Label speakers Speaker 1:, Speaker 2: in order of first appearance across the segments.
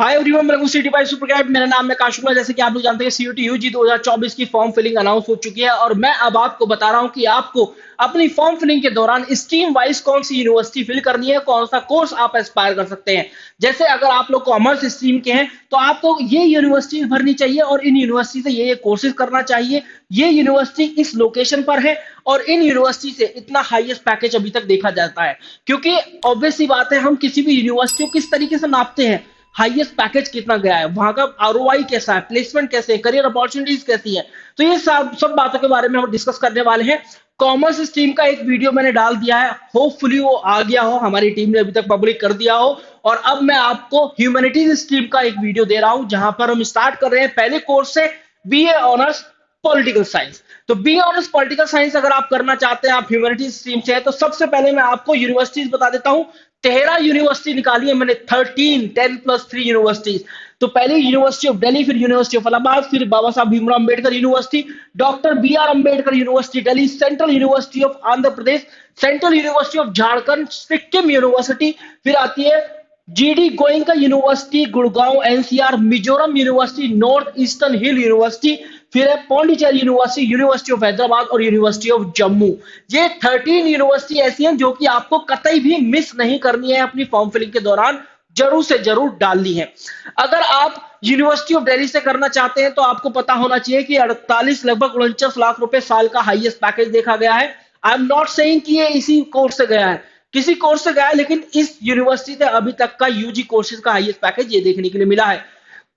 Speaker 1: Hi everyone, welcome city by super cap. मेरा नाम है काशुला। जैसे कि आप लोग जानते हैं सीयूटी यूजी 2024 की फॉर्म फिलिंग अनाउंस हो चुकी है और मैं अब आपको बता रहा हूं कि आपको अपनी फॉर्म फिलिंग के दौरान स्ट्रीम वाइज कौन सी यूनिवर्सिटी फिल करनी है, कौन सा कोर्स आप एस्पायर कर सकते हैं। जैसे अगर आप लोग कॉमर्स स्ट्रीम के हैं तो आपको ये यूनिवर्सिटी भरनी चाहिए और इन यूनिवर्सिटी से ये कोर्सेज करना चाहिए। ये यूनिवर्सिटी इस लोकेशन पर है और इन यूनिवर्सिटी से इतना हाईएस्ट पैकेज अभी तक देखा जाता है, क्योंकि ऑब्वियस सी बात है, हम किसी भी यूनिवर्सिटी को किस तरीके से नापते हैं, हाईएस्ट पैकेज कितना गया है, वहां का आरओआई कैसा है, प्लेसमेंट कैसे है, करियर अपॉर्चुनिटीज कैसी है। तो ये सब बातों के बारे में हम डिस्कस करने वाले हैं। कॉमर्स स्ट्रीम का एक वीडियो मैंने डाल दिया है, होपफुली वो आ गया हो, हमारी टीम ने अभी तक पब्लिक कर दिया हो। और अब मैं आपको ह्यूमैनिटीज स्ट्रीम का एक वीडियो दे रहा हूं जहां पर हम स्टार्ट कर रहे हैं पहले कोर्स से, बीए ऑनर्स पॉलिटिकल साइंस। तो बी ऑनर्स पॉलिटिकल साइंस अगर आप करना चाहते हैं, आप ह्यूमैनिटीज स्ट्रीम से हैं, तो सबसे पहले मैं आपको यूनिवर्सिटीज बता देता हूं। 13 यूनिवर्सिटी निकाली है मैंने, 10+3 यूनिवर्सिटीज। तो पहले यूनिवर्सिटी ऑफ दिल्ली, फिर यूनिवर्सिटी ऑफ इलाहाबाद, फिर Baba Saheb Bhimrao Ambedkar university, doctor B R Ambedkar university Delhi, central university of Andhra Pradesh, central university of Jharkhand, Sikkim university, फिर आती है GD Goenka university Gurgaon NCR, Mizoram university, north eastern हिल यूनिवर्सिटी, फिर है Pondicherry university, university of Hyderabad और यूनिवर्सिटी ऑफ जम्मू। ये 13 यूनिवर्सिटी ऐसी हैं जो कि आपको कतई भी मिस नहीं करनी है, अपनी फॉर्म फिलिंग के दौरान जरूर से जरूर डालनी है। अगर आप यूनिवर्सिटी ऑफ दिल्ली से करना चाहते हैं तो आपको पता होना चाहिए कि 48 लगभग 49 लाख रुपए साल का हाईएस्ट पैकेज देखा गया है। आई एम नॉट सेइंग कि ये इसी कोर्स से गया है, किसी कोर्स से गया है, लेकिन इस यूनिवर्सिटी से अभी तक का यूजी कोर्सेज का हाईएस्ट पैकेज ये देखने के लिए मिला है।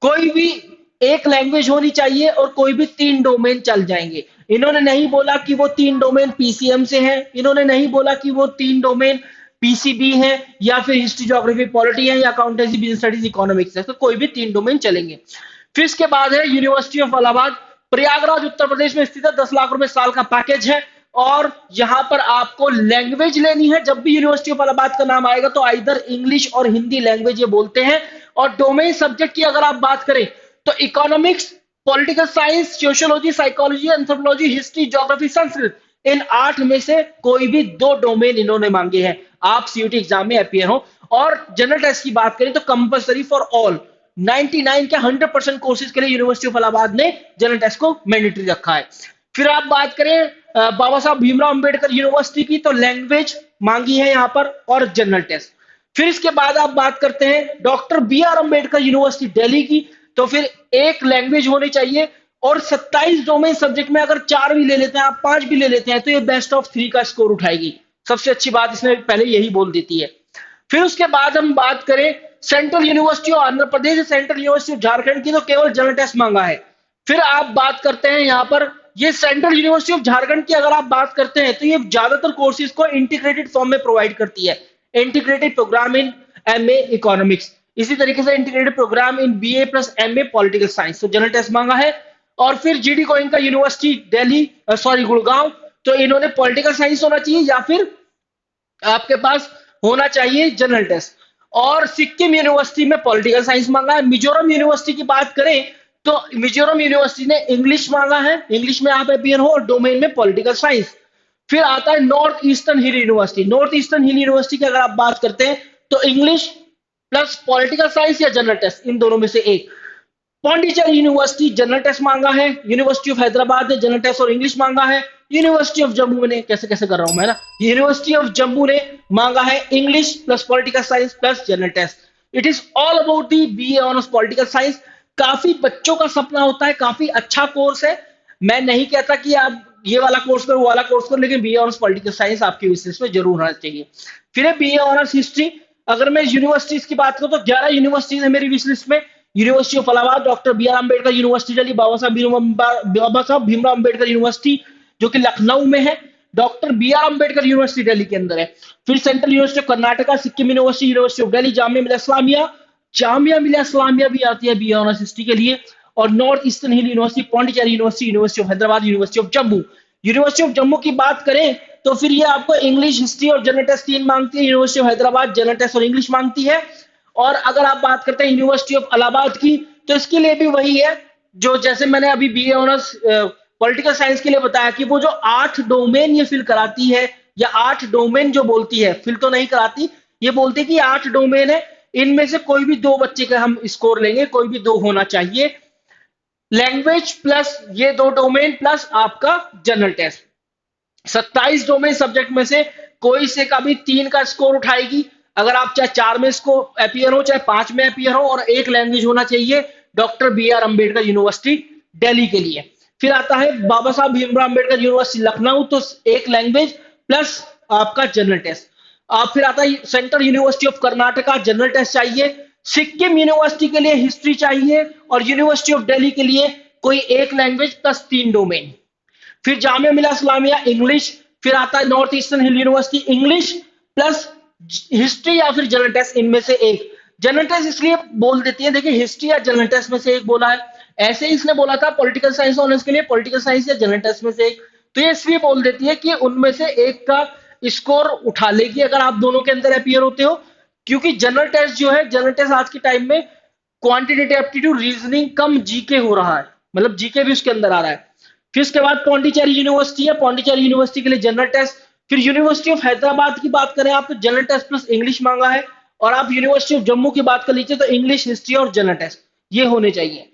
Speaker 1: कोई भी एक लैंग्वेज होनी चाहिए और कोई भी 3 डोमेन चल जाएंगे। इन्होंने नहीं बोला कि वो 3 डोमेन पीसीएम से हैं, इन्होंने नहीं बोला कि वो 3 डोमेन पीसीबी है या फिर हिस्ट्री ज्योग्राफी पॉलिटी है या अकाउंटेंसी बिजनेस स्टडीज इकोनॉमिक्स है, तो कोई भी 3 डोमेन चलेंगे। फिर इसके बाद है यूनिवर्सिटी ऑफ इलाहाबाद, प्रयागराज उत्तर प्रदेश में स्थित है, 10 लाख रुपए साल का पैकेज है। और यहां पर आपको लैंग्वेज लेनी है, जब भी यूनिवर्सिटी ऑफ इलाहाबाद का नाम आएगा तो आइदर इंग्लिश और हिंदी लैंग्वेज ये बोलते हैं। और डोमेन सब्जेक्ट की अगर आप बात करें तो economics, political science, sociology, psychology, anthropology, history, geography, Sanskrit, इन 8 में से कोई भी 2 डोमेन इन्होंने मांगे हैं, आप सीयूटी एग्जाम में अपियर हो। और जनरल टेस्ट की बात करें तो कंपलसरी फॉर ऑल 99 के 100% कोर्सेज के लिए यूनिवर्सिटी ऑफ इलाहाबाद ने जनरल टेस्ट को मैंडेटरी रखा है। फिर आप बात करें बाबा साहब भीमराव अंबेडकर यूनिवर्सिटी की, तो लैंग्वेज मांगी है यहां पर और जनरल टेस्ट। फिर इसके बाद आप बात करते हैं Doctor B R Ambedkar university Delhi की, तो फिर एक लैंग्वेज होनी चाहिए और 27 डोमेन सब्जेक्ट में अगर 4 भी ले लेते हैं आप, 5 भी ले लेते हैं, तो ये बेस्ट ऑफ 3 का स्कोर उठाएगी। सबसे अच्छी बात इसने पहले यही बोल देती है। फिर उसके बाद हम बात करें central university of Andhra Pradesh, central university of Jharkhand की, तो केवल जनरल टेस्ट मांगा है। फिर आप बात करते हैं यहाँ पर ये सेंट्रल यूनिवर्सिटी ऑफ झारखंड की अगर आप बात करते हैं तो ये ज्यादातर कोर्सेज को इंटीग्रेटेड फॉर्म में प्रोवाइड करती है, integrated program in MA economics, इसी तरीके से integrated program in BA plus MA political science, तो जनरल टेस्ट मांगा है। और फिर GD Goenka university Delhi, sorry Gurgaon, तो इन्होंने पॉलिटिकल साइंस होना चाहिए या फिर आपके पास होना चाहिए जनरल टेस्ट। और सिक्किम यूनिवर्सिटी में पॉलिटिकल साइंस मांगा है। मिजोरम यूनिवर्सिटी की बात करें तो मिजोरम यूनिवर्सिटी ने इंग्लिश मांगा है, इंग्लिश में आप अपियर हो और डोमेन में पॉलिटिकल साइंस। फिर आता है नॉर्थ ईस्टर्न हिल यूनिवर्सिटी, नॉर्थ ईस्टर्न हिल यूनिवर्सिटी की अगर आप बात करते हैं तो इंग्लिश प्लस पॉलिटिकल साइंस या जनरल टेस्ट, इन दोनों में से एक। पौंडीचेरी यूनिवर्सिटी जनरल टेस्ट मांगा है, यूनिवर्सिटी ऑफ हैदराबाद ने जनरल टेस्ट और इंग्लिश मांगा है, यूनिवर्सिटी ऑफ जम्मू ने, कैसे कैसे कर रहा हूं मैं ना, यूनिवर्सिटी ऑफ जम्मू ने मांगा है English plus political science plus general test. It is all about the BA honours political science. काफी बच्चों का सपना होता है, काफी अच्छा कोर्स है। मैं नहीं कहता कि आप ये वाला कोर्स करो वो वाला कोर्स करो, लेकिन बीए ऑनर्स पॉलिटिकल साइंस आपकी विश लिस्ट में जरूर होना चाहिए। फिर है बीए ऑनर्स हिस्ट्री। अगर मैं यूनिवर्सिटीज की बात करूं तो 11 यूनिवर्सिटीज है मेरी विश लिस्ट में। University of Allahabad, doctor B R Ambedkar university Delhi, Baba Saheb Bhimrao Ambedkar university जो कि लखनऊ में है, doctor B R Ambedkar university Delhi के अंदर है। फिर central university of Karnataka, Sikkim university, university of Delhi, Jamia Millia Islamia भी आती है बी ऑनर्स हिस्ट्री के लिए। और North eastern hill University, Pondicherry university, university of Hyderabad, University of Jammu. University of Jammu की बात करें तो फिर ये आपको इंग्लिश, हिस्ट्री और जनरल टेस्ट 3 मांगती है। University of Hyderabad general test और इंग्लिश मांगती है। और अगर आप बात करते हैं यूनिवर्सिटी ऑफ इलाहाबाद की, तो इसके लिए भी वही है जो जैसे मैंने अभी बीए ऑनर्स पॉलिटिकल साइंस के लिए बताया कि वो जो 8 डोमेन ये फिल कराती है, या 8 डोमेन जो बोलती है, फिल तो नहीं कराती, ये बोलती है कि 8 डोमेन है, इनमें से कोई भी दो बच्चे का हम स्कोर लेंगे, कोई भी दो होना चाहिए। लैंग्वेज प्लस ये दो डोमेन प्लस आपका जनरल टेस्ट। 27 डोमेन सब्जेक्ट में से कोई से का भी 3 का स्कोर उठाएगी। अगर आप चाहे 4 में इसको अपियर हो, चाहे 5 में अपियर हो, और एक लैंग्वेज होना चाहिए Doctor B R Ambedkar University Delhi के लिए। फिर आता है बाबा साहब भीमराव अम्बेडकर यूनिवर्सिटी लखनऊ, तो एक लैंग्वेज प्लस आपका जनरल टेस्ट। फिर आता है Central university of Karnataka, general test चाहिए। सिक्किम यूनिवर्सिटी के लिए हिस्ट्री चाहिए, और यूनिवर्सिटी ऑफ दिल्ली के लिए कोई एक लैंग्वेज प्लस 3 डोमेन। फिर जामिया मिलिया इस्लामिया इंग्लिश। फिर आता है नॉर्थ ईस्टर्न हिल यूनिवर्सिटी इंग्लिश प्लस हिस्ट्री या फिर जनरल टेस्ट, इनमें से एक। जनरल टेस्ट इसलिए बोल देती है, देखिए हिस्ट्री या जनरल टेस्ट में से एक बोला है, ऐसे ही इसने बोला था पॉलिटिकल साइंस ऑनर्स के लिए पॉलिटिकल साइंस या जनरल टेस्ट में से एक। तो ये इसलिए बोल देती है कि उनमें से एक का स्कोर उठा लेगी अगर आप दोनों के अंदर अपियर होते हो। क्योंकि जनरल टेस्ट जो है, जनरल टेस्ट आज के टाइम में क्वांटिटेटिव एप्टीट्यूड रीजनिंग कम जीके हो रहा है, मतलब जीके भी उसके अंदर आ रहा है। फिर उसके बाद पौंडीचेरी यूनिवर्सिटी है, पौंडीचेरी यूनिवर्सिटी के लिए जनरल टेस्ट। फिर यूनिवर्सिटी ऑफ हैदराबाद की बात करें आप, तो जनरल टेस्ट प्लस इंग्लिश मांगा है। और आप यूनिवर्सिटी ऑफ जम्मू की बात कर लीजिए तो इंग्लिश, हिस्ट्री और जनरल टेस्ट ये होने चाहिए।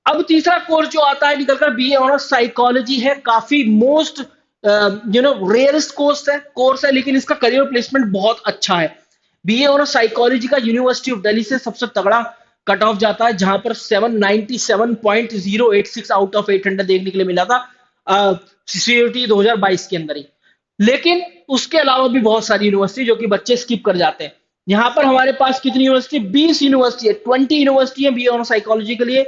Speaker 1: अब तीसरा कोर्स जो आता है निकलकर बीए ऑनर्स साइकोलॉजी है, काफी मोस्ट रेयरेस्ट कोर्स है, लेकिन इसका करियर प्लेसमेंट बहुत अच्छा है। बीए ऑनर्स साइकोलॉजी का यूनिवर्सिटी ऑफ दिल्ली से सबसे तगड़ा कट ऑफ जाता है, जहां पर 797.086 आउट ऑफ 800 देखने के लिए मिला था सीयूटी 2022 के अंदर ही। लेकिन उसके अलावा भी बहुत सारी यूनिवर्सिटी जो कि बच्चे स्किप कर जाते हैं। यहाँ पर हमारे पास कितनी यूनिवर्सिटी, 20 यूनिवर्सिटी है, 20 यूनिवर्सिटी है बीए ऑनर्स साइकोलॉजी के लिए।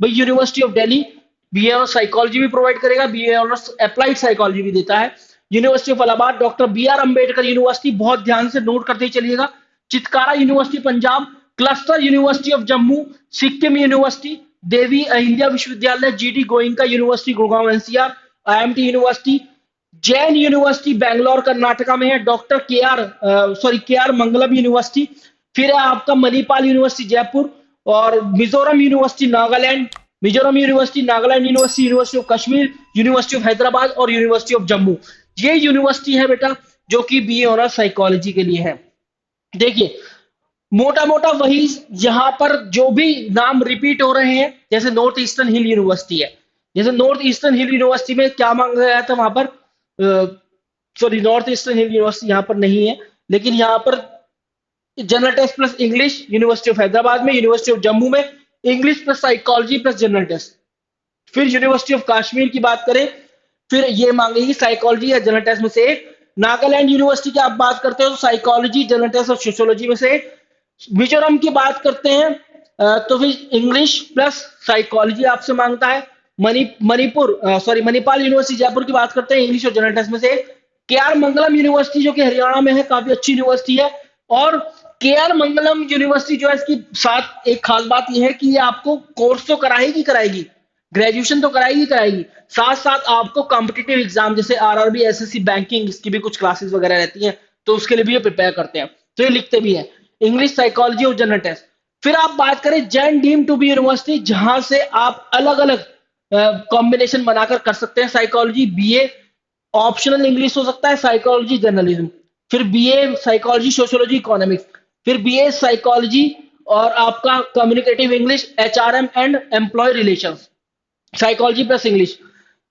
Speaker 1: भाई university of Delhi BA honours psychology भी प्रोवाइड करेगा, बीए ऑनर्स अप्लाइड साइकोलॉजी भी देता है। University of Allahabad doctor B R Ambedkar university, बहुत ध्यान से नोट करते चलिएगा। Chitkara university Punjab, cluster university of Jammu, Sikkim university, Devi Ahilya Vishwavidyalaya, GD Goenka university Gurgaon NCR, IMT university, Jain university Bangalore Karnataka में है, डॉक्टर के आर मंगलम यूनिवर्सिटी। फिर है आपका मणिपाल यूनिवर्सिटी जयपुर, और Mizoram university Nagaland, university of Kashmir, university of Hyderabad और यूनिवर्सिटी ऑफ जम्मू। ये यूनिवर्सिटी है बेटा जो कि बीए ऑनर्स साइकोलॉजी के लिए है। देखिए मोटा मोटा वही यहां पर जो भी नाम रिपीट हो रहे हैं, जैसे नॉर्थ ईस्टर्न हिल यूनिवर्सिटी है, जैसे नॉर्थ ईस्टर्न हिल यूनिवर्सिटी में क्या मांगा गया था वहां पर, सॉरी नॉर्थ ईस्टर्न हिल यूनिवर्सिटी यहां पर नहीं है, लेकिन यहां पर general test plus English University of Hyderabad में, यूनिवर्सिटी ऑफ जम्मू में English plus psychology plus general test. फिर यूनिवर्सिटी ऑफ कश्मीर की बात करें, फिर ये मांगेगी साइकोलॉजी या जनरल टेस्ट में से एक। नागालैंड यूनिवर्सिटी की आप बात करते हो तो साइकोलॉजी, जनरल टेस्ट और सोशियोलॉजी में से एक। मिजोरम की बात करते हैं तो फिर इंग्लिश प्लस साइकोलॉजी आपसे मांगता है। मणिपाल यूनिवर्सिटी जयपुर की बात करते हैं, इंग्लिश और जनरल टेस्ट में से। के आर मंगलम यूनिवर्सिटी जो कि हरियाणा में है, काफी अच्छी यूनिवर्सिटी है। और के आर मंगलम यूनिवर्सिटी जो है, इसकी साथ एक खास बात यह है कि ये आपको कोर्स तो कराएगी, ग्रेजुएशन तो कराएगी, साथ साथ आपको कॉम्पिटिटिव एग्जाम जैसे आरआरबी, एसएससी, बैंकिंग, इसकी भी कुछ क्लासेस वगैरह रहती हैं, तो उसके लिए भी ये प्रिपेयर करते हैं, तो ये लिखते भी हैं इंग्लिश, साइकोलॉजी और जनरल टेस्ट। फिर आप बात करें Jain deem to be university, जहां से आप अलग अलग कॉम्बिनेशन बनाकर कर सकते हैं। साइकोलॉजी बीए ऑप्शनल इंग्लिश हो सकता है, साइकोलॉजी जर्नलिज्म, फिर बीए साइकोलॉजी सोशियोलॉजी इकोनॉमिक्स, फिर बीए साइकोलॉजी और आपका communicative English, HRM and employ relations, psychology plus English.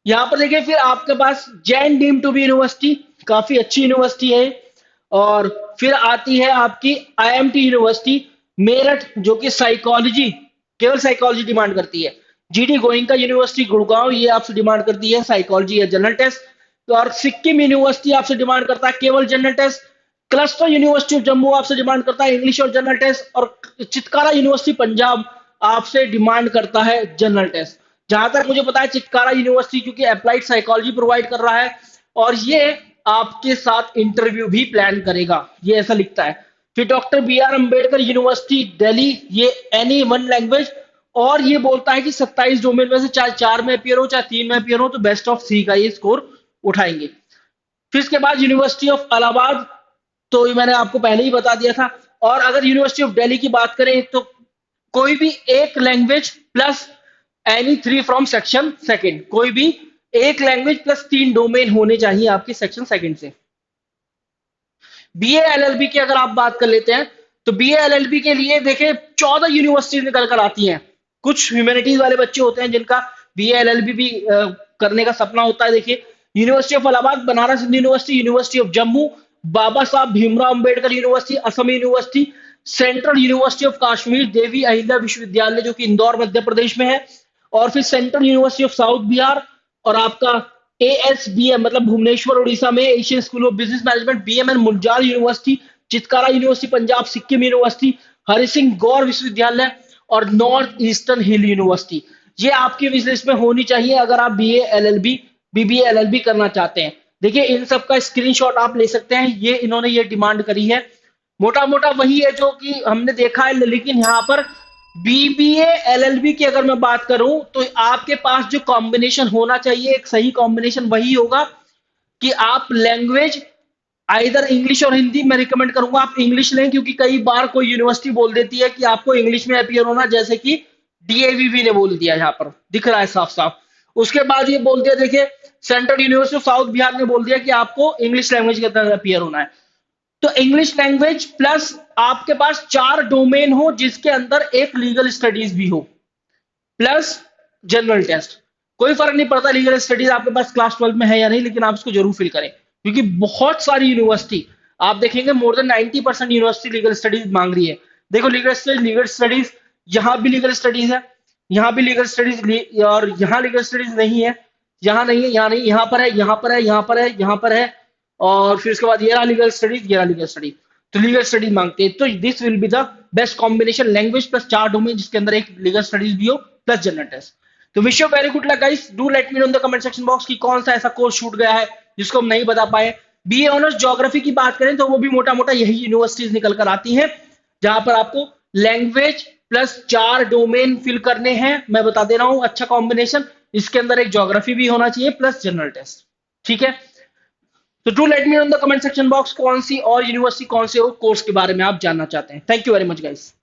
Speaker 1: यहां पर देखिए फिर आपके पास Jain deem to be university, काफी अच्छी यूनिवर्सिटी है। और फिर आती है आपकी आईएमटी यूनिवर्सिटी मेरठ, जो कि साइकोलॉजी, केवल साइकोलॉजी डिमांड करती है। जीडी गोइंका यूनिवर्सिटी गुड़गांव, ये आपसे डिमांड करती है साइकोलॉजी या जनरल टेस्ट। तो और सिक्किम यूनिवर्सिटी आपसे डिमांड करता है केवल general test. Cluster university of Jammu आपसे डिमांड करता है इंग्लिश और जनरल टेस्ट। और चितकारा यूनिवर्सिटी पंजाब आपसे डिमांड करता है जनरल टेस्ट। जहां तक मुझे पता है चितकारा यूनिवर्सिटी क्योंकि अप्लाइड साइकोलॉजी प्रोवाइड कर रहा है, और ये आपके साथ इंटरव्यू भी प्लान करेगा, ये ऐसा लिखता है। फिर Doctor B R Ambedkar University Delhi, ये एनी वन लैंग्वेज, और ये बोलता है कि 27 डोमेन में से चाहे 4 में अपियर हो चाहे 3 में अपियर हो, तो बेस्ट ऑफ 3 का ये स्कोर उठाएंगे। फिर इसके बाद यूनिवर्सिटी ऑफ इलाहाबाद, तो ये मैंने आपको पहले ही बता दिया था। और अगर यूनिवर्सिटी ऑफ दिल्ली की बात करें तो कोई भी एक language plus any 3 from section second, कोई भी एक लैंग्वेज प्लस 3 डोमेन होने चाहिए आपके सेक्शन सेकंड से। बीए एलएलबी की अगर आप बात कर लेते हैं तो बीए एलएलबी के लिए देखिए 14 यूनिवर्सिटीज निकल कर आती हैं। कुछ ह्यूमैनिटीज वाले बच्चे होते हैं जिनका बीए एलएलबी भी करने का सपना होता है। देखिए university of Allahabad, Banaras Hindu university, university of Jammu, Baba Saheb Bhimrao Ambedkar university, Assam university, central university of Kashmir, Devi Ahilya Vishwavidyalaya जो कि इंदौर मध्य प्रदेश में है, और फिर central university of south Bihar, और आपका एएसबीएम मतलब भुवनेश्वर उड़ीसा में Asian school of business management, BMN Munjal university, Chitkara university Punjab, Sikkim university, Hari Singh Gour Vishwavidyalaya, और नॉर्थ ईस्टर्न हिल यूनिवर्सिटी। ये आपकी विश लिस्ट में होनी चाहिए अगर आप बीए एलएलबी बीबीए एलएलबी करना चाहते हैं। देखिए इन सब का स्क्रीनशॉट आप ले सकते हैं, ये इन्होंने ये डिमांड करी है। मोटा मोटा वही है जो कि हमने देखा है, लेकिन यहाँ पर बीबीए एलएलबी की अगर मैं बात करूं तो आपके पास जो कॉम्बिनेशन होना चाहिए, एक सही कॉम्बिनेशन वही होगा कि आप लैंग्वेज आइदर इंग्लिश और हिंदी, मैं रिकमेंड करूंगा आप इंग्लिश लें, क्योंकि कई बार कोई यूनिवर्सिटी बोल देती है कि आपको इंग्लिश में अपियर होना, जैसे कि डीएवीवी ने बोल दिया, यहाँ पर दिख रहा है साफ साफ। उसके बाद ये बोल दिया, देखिए central university of south Bihar ने बोल दिया कि आपको इंग्लिश लैंग्वेज के अंदर अपियर होना है। तो इंग्लिश लैंग्वेज प्लस आपके पास 4 डोमेन हो जिसके अंदर एक लीगल स्टडीज भी हो, प्लस जनरल टेस्ट। कोई फर्क नहीं पड़ता लीगल स्टडीज आपके पास क्लास 12 में है या नहीं, लेकिन आप इसको जरूर फिल करें, क्योंकि बहुत सारी यूनिवर्सिटी आप देखेंगे more than 90% university legal studies मांग रही है। देखो लीगल स्टडीज यहाँ भी लीगल स्टडीज है, यहाँ भी लीगल स्टडीज, और यहाँ लीगल स्टडीज नहीं है, यहाँ नहीं है, यहाँ नहीं, यहाँ पर है, यहाँ पर है, यहाँ पर है, यहाँ पर है, और फिर उसके बाद ये रहा लीगल स्टडीज, ये रहा लीगल स्टडीज। तो लीगल स्टडीज मांगते हैं, तो this will be the best combination, language plus 4 domain जिसके अंदर एक लीगल स्टडीज भी हो प्लस जनरल टेस्ट। तो wish you very good luck guys, do let me know in the comment section box कि कौन सा ऐसा कोर्स छूट गया है जिसको हम नहीं बता पाए। बीए ऑनर्स ज्योग्राफी की बात करें तो वो भी मोटा मोटा यही यूनिवर्सिटीज निकल कर आती हैं, जहां पर आपको लैंग्वेज प्लस 4 डोमेन फिल करने हैं। मैं बता दे रहा हूं अच्छा कॉम्बिनेशन, इसके अंदर एक ज्योग्राफी भी होना चाहिए प्लस जनरल टेस्ट, ठीक है। तो do let me know in the comment section box कौन सी और यूनिवर्सिटी कौन से कोर्स के बारे में आप जानना चाहते हैं। Thank you very much guys.